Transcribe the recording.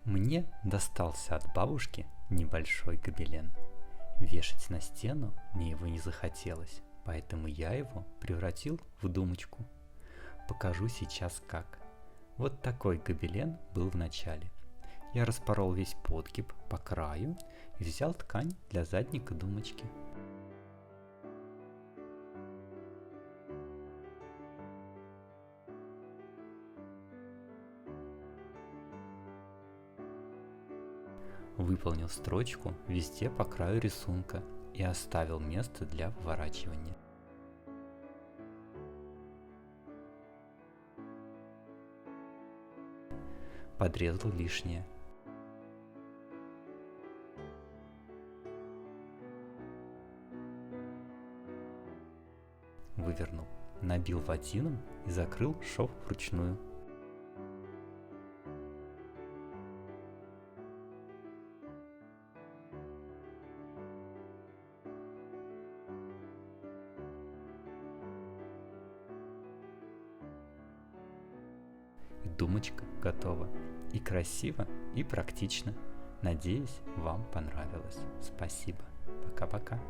Мне достался от бабушки небольшой гобелен. Вешать на стену мне его не захотелось, поэтому я его превратил в думочку. Покажу сейчас как. Вот такой гобелен был в начале. Я распорол весь подгиб по краю и взял ткань для задника думочки. Выполнил строчку везде по краю рисунка и оставил место для вворачивания. Подрезал лишнее. Вывернул, набил ватином и закрыл шов вручную. И думочка готова. И красиво, и практично. Надеюсь, вам понравилось. Спасибо. Пока-пока.